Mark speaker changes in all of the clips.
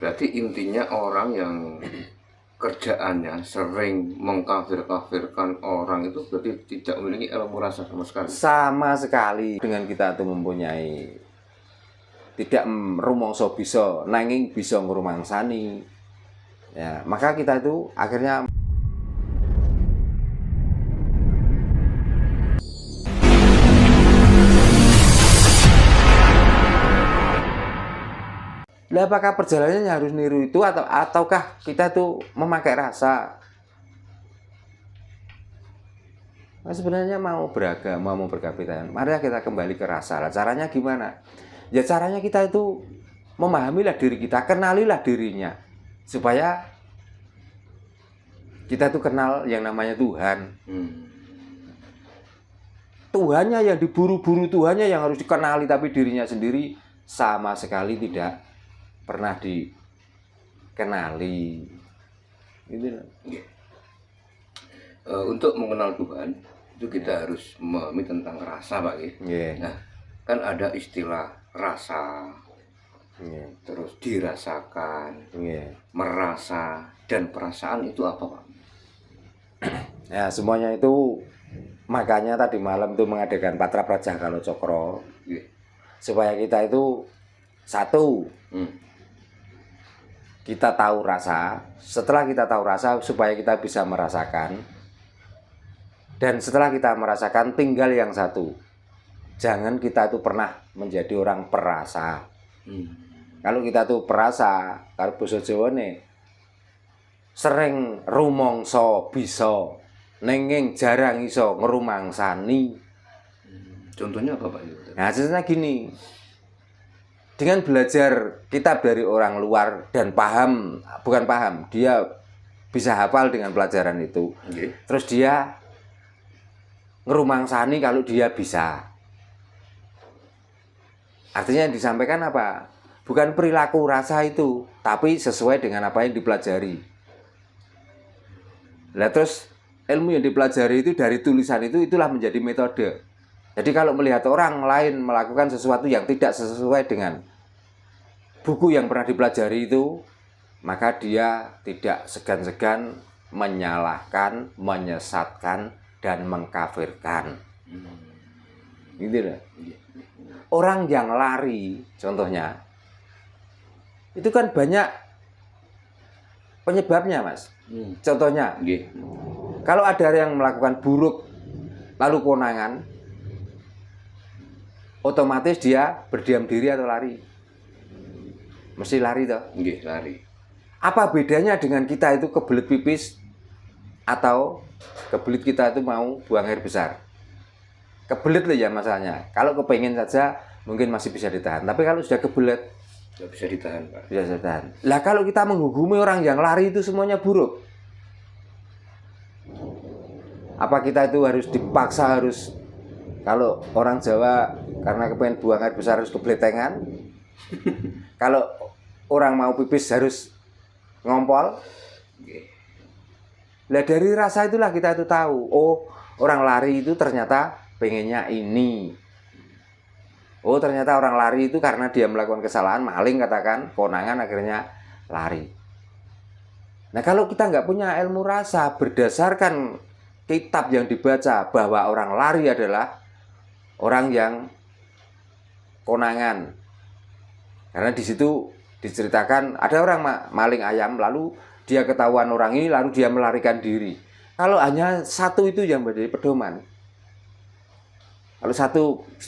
Speaker 1: Berarti intinya orang yang kerjaannya sering mengkafir-kafirkan orang itu berarti tidak memiliki ilmu rasa sama sekali.
Speaker 2: Sama sekali dengan kita tuh mempunyai tidak rumangsa bisa nanging bisa ngrumangsani. Ya, maka kita itu akhirnya lah, apakah perjalanannya harus niru itu ataukah kita tuh memakai rasa? Nah, sebenarnya mau beragama, mau berkapitalan, mari kita kembali ke rasa. Lah, caranya gimana? Ya caranya kita itu memahamilah diri kita, kenalilah dirinya, supaya kita tuh kenal yang namanya Tuhan. Tuhannya yang diburu-buru, Tuhannya yang harus dikenali, tapi dirinya sendiri sama sekali tidak pernah dikenali. Gitu.
Speaker 1: Untuk mengenal Tuhan itu kita harus memahami tentang rasa, Pak. Nah, kan ada istilah rasa, terus dirasakan, merasa, dan perasaan itu apa, Pak?
Speaker 2: Ya, semuanya itu makanya tadi malam tuh mengadakan Patra Praja Kalo Cokro, supaya kita itu satu, kita tahu rasa. Setelah kita tahu rasa, supaya kita bisa merasakan. Dan setelah kita merasakan, tinggal yang satu, jangan kita itu pernah menjadi orang perasa. Kalau kita tuh perasa, kalau basa Jawa nih, sering rumangsa bisa nenging jarang iso ngrumangsani.
Speaker 1: Contohnya apa, Pak?
Speaker 2: Nah, contohnya gini. Dengan belajar kitab dari orang luar dan paham, bukan paham, dia bisa hafal dengan pelajaran itu. Terus dia ngrumangsani kalau dia bisa. Artinya yang disampaikan apa? Bukan perilaku rasa itu, tapi sesuai dengan apa yang dipelajari. Nah, terus ilmu yang dipelajari itu dari tulisan itu, itulah menjadi metode. Jadi kalau melihat orang lain melakukan sesuatu yang tidak sesuai dengan buku yang pernah dipelajari itu, maka dia tidak segan-segan menyalahkan, menyesatkan, dan mengkafirkan. Gitu loh. Orang yang lari, contohnya, itu kan banyak penyebabnya, Mas. Contohnya, kalau ada yang melakukan buruk lalu konangan, otomatis dia berdiam diri atau lari? Mesti lari toh?
Speaker 1: Lari.
Speaker 2: Apa bedanya dengan kita itu kebelet pipis atau kebelet kita itu mau buang air besar? Kebelet loh ya masalahnya. Kalau kepengen saja mungkin masih bisa ditahan. Tapi kalau sudah kebelet,
Speaker 1: tidak bisa ditahan, Pak.
Speaker 2: Bisa ditahan. Lah kalau kita menghukumi orang yang lari itu semuanya buruk, apa kita itu harus dipaksa harus, kalau orang Jawa karena kepengen buang air besar harus kebletengan? Kalau orang mau pipis harus ngompol? Lah dari rasa itulah kita itu tahu, oh orang lari itu ternyata pengennya ini. Oh ternyata orang lari itu karena dia melakukan kesalahan, maling katakan, konangan akhirnya lari. Nah kalau kita nggak punya ilmu rasa, berdasarkan kitab yang dibaca bahwa orang lari adalah orang yang konangan. Karena di situ diceritakan ada orang maling ayam, lalu dia ketahuan orang ini, lalu dia melarikan diri. Kalau hanya satu itu yang menjadi pedoman, kalau satu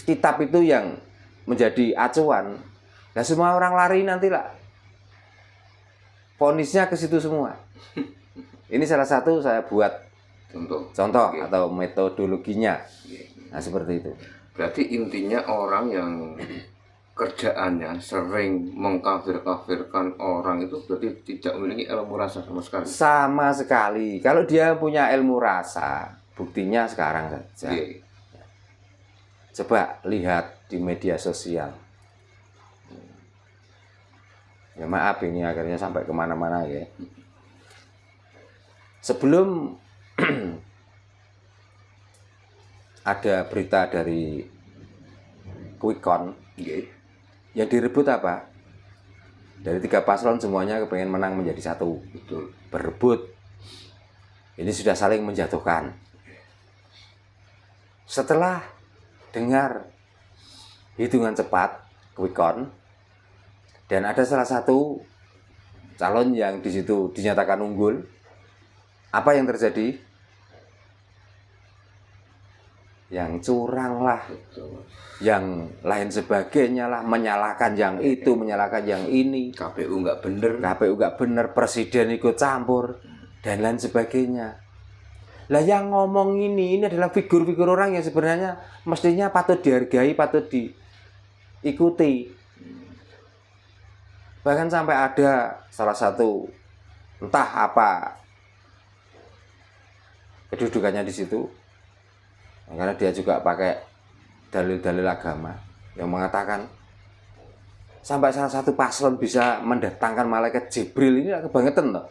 Speaker 2: kitab itu yang menjadi acuan, nah semua orang lari nantilah vonisnya ke situ semua. Ini salah satu saya buat contoh atau metodologinya. Nah seperti itu.
Speaker 1: Berarti intinya orang yang kerjaannya sering mengkafir-kafirkan orang itu berarti tidak memiliki ilmu rasa sama sekali.
Speaker 2: Sama sekali. Kalau dia punya ilmu rasa, buktinya sekarang saja. Coba lihat di media sosial. Ya maaf ini akhirnya sampai kemana-mana ya. Sebelum ada berita dari Quick Count, yang direbut apa? Dari 3 paslon semuanya kepengen menang menjadi satu.
Speaker 1: Betul.
Speaker 2: Berebut. Ini sudah saling menjatuhkan. Setelah dengar hitungan cepat, quick count, dan ada salah satu calon yang di situ dinyatakan unggul, apa yang terjadi? Yang curang lah,
Speaker 1: Betul.
Speaker 2: yang lain sebagainya lah, menyalahkan yang itu, menyalahkan yang ini.
Speaker 1: KPU nggak bener.
Speaker 2: KPU nggak bener, presiden ikut campur, dan lain sebagainya. Lah yang ngomong ini adalah figur-figur orang yang sebenarnya mestinya patut dihargai, patut diikuti. Bahkan sampai ada salah satu entah apa kedudukannya di situ, karena dia juga pakai dalil-dalil agama yang mengatakan sampai salah satu paslon bisa mendatangkan malaikat Jibril, ini kebangetan loh.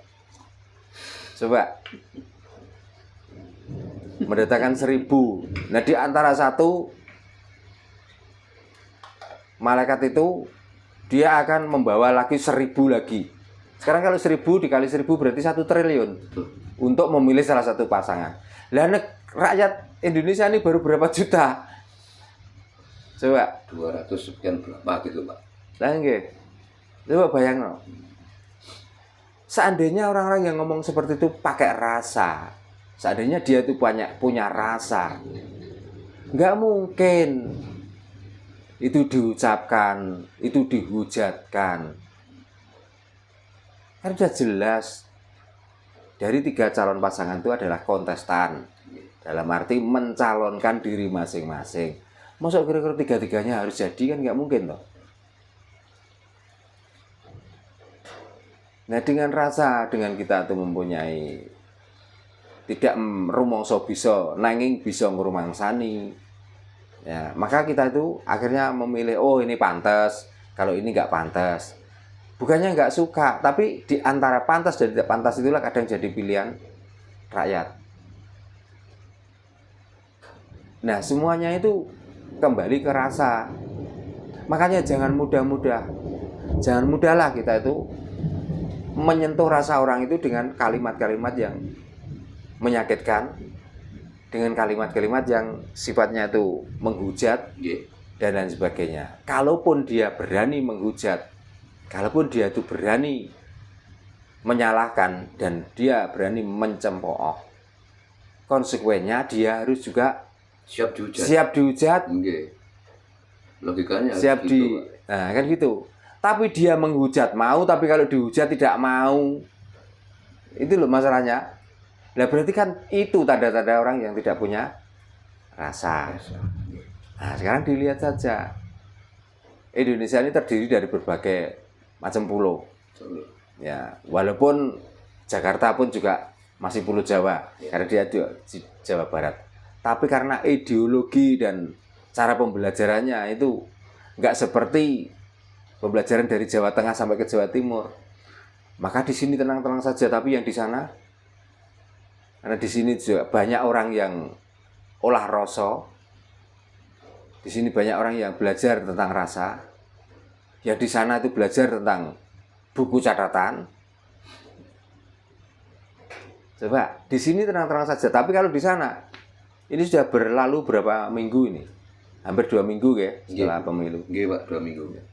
Speaker 2: Coba mendatangkan 1000. Nah di antara satu malaikat itu dia akan membawa lagi 1000 lagi. Sekarang kalau 1000 dikali 1000 berarti 1 triliun untuk memilih salah satu pasangan. Lah rakyat Indonesia ini baru berapa juta? Coba
Speaker 1: 200 sekian berapa gitu Pak.
Speaker 2: Lah nggih. Coba bayangno. Seandainya orang-orang yang ngomong seperti itu pakai rasa, seandainya dia itu punya rasa, nggak mungkin itu diucapkan, itu dihujatkan. Kan sudah jelas dari 3 calon pasangan itu adalah kontestan, dalam arti mencalonkan diri masing-masing. Masuk kira-kira 3-3-nya harus jadi, kan nggak mungkin loh. Nah dengan rasa, dengan kita itu mempunyai tidak rumangsa bisa nanging bisa ngrumangsani, ya maka kita itu akhirnya memilih, oh ini pantas, kalau ini nggak pantas. Bukannya nggak suka, tapi di antara pantas dan tidak pantas itulah kadang jadi pilihan rakyat. Nah semuanya itu kembali ke rasa. Makanya jangan mudah-mudah, jangan mudahlah kita itu menyentuh rasa orang itu dengan kalimat-kalimat yang menyakitkan, dengan kalimat-kalimat yang sifatnya itu menghujat dan lain sebagainya. Kalaupun dia berani menghujat, kalaupun dia itu berani menyalahkan dan dia berani mencemooh, konsekuensinya dia harus juga siap dihujat.
Speaker 1: Logikanya
Speaker 2: siap
Speaker 1: gitu,
Speaker 2: nah kan gitu. Tapi dia menghujat mau, tapi kalau dihujat tidak mau, itu loh masalahnya. Nah berarti kan itu tanda-tanda orang yang tidak punya rasa. Nah sekarang dilihat saja, Indonesia ini terdiri dari berbagai macam pulau. Ya, walaupun Jakarta pun juga masih pulau Jawa, karena dia di Jawa Barat. Tapi karena ideologi dan cara pembelajarannya itu nggak seperti pembelajaran dari Jawa Tengah sampai ke Jawa Timur, maka di sini tenang-tenang saja. Tapi yang di sana, karena di sini juga banyak orang yang olah rasa, di sini banyak orang yang belajar tentang rasa. Yang di sana itu belajar tentang buku catatan. Coba di sini tenang-tenang saja. Tapi kalau di sana, ini sudah berlalu berapa minggu ini? Hampir 2 minggu ya setelah pemilu.
Speaker 1: Iya Pak, 2 minggu.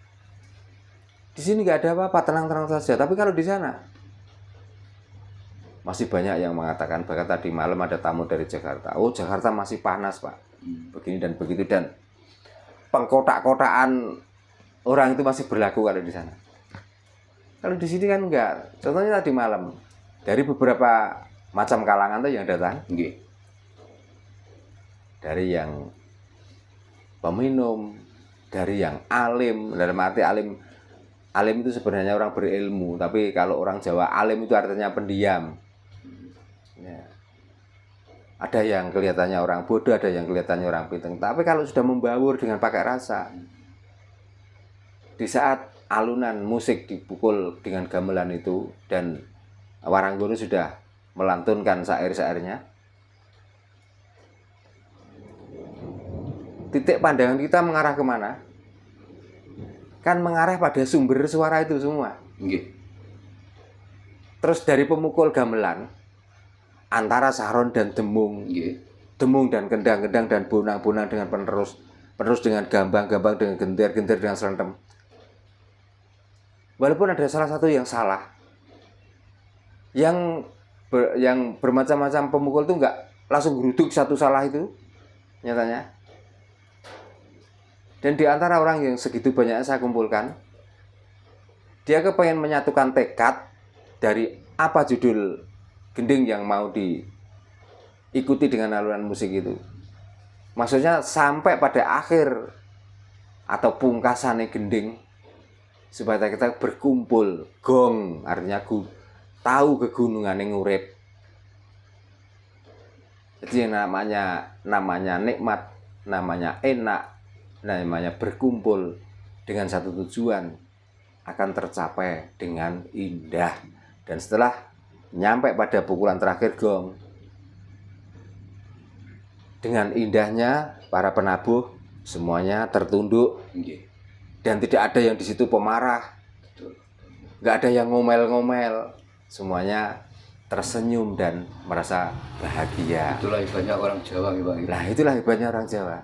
Speaker 2: Di sini nggak ada apa-apa, tenang-tenang saja. Tapi kalau di sana masih banyak yang mengatakan, bahkan tadi malam ada tamu dari Jakarta. Oh Jakarta masih panas Pak, begini dan begitu, dan pengkotak-kotakan orang itu masih berlaku kalau di sana. Kalau di sini kan enggak. Contohnya tadi malam dari beberapa macam kalangan tuh yang datang, dari yang peminum, dari yang alim. Dalam arti alim itu sebenarnya orang berilmu, tapi kalau orang Jawa alim itu artinya pendiam. Ya. Ada yang kelihatannya orang bodoh, ada yang kelihatannya orang pintar. Tapi kalau sudah membaur dengan pakai rasa, di saat alunan musik dipukul dengan gamelan itu dan Waranggono sudah melantunkan syair-syairnya, titik pandangan kita mengarah kemana? Kan mengarah pada sumber suara itu semua.
Speaker 1: Nggih.
Speaker 2: Terus dari pemukul gamelan antara saron dan demung,
Speaker 1: Nggih.
Speaker 2: demung dan kendang-kendang dan bonang-bonang dengan penerus dengan gambang-gambang dengan genter-genter dengan serentem. Walaupun ada salah satu yang salah, yang bermacam-macam pemukul itu nggak langsung geruduk satu salah itu nyatanya. Dan di antara orang yang segitu banyak saya kumpulkan, dia kepengen menyatukan tekad dari apa judul gending yang mau diikuti dengan alunan musik itu. Maksudnya sampai pada akhir atau pungkasannya gending, supaya kita berkumpul. Gong artinya tahu kegunungan yang ngurip. Jadi yang namanya nikmat, namanya enak, namanya berkumpul dengan satu tujuan akan tercapai dengan indah. Dan setelah nyampe pada pukulan terakhir gong, dengan indahnya para penabuh semuanya tertunduk. Dan tidak ada yang di situ pemarah, nggak ada yang ngomel-ngomel, semuanya tersenyum dan merasa bahagia.
Speaker 1: Itulah hebatnya orang Jawa, Pak.
Speaker 2: Nah, itulah hebatnya orang Jawa.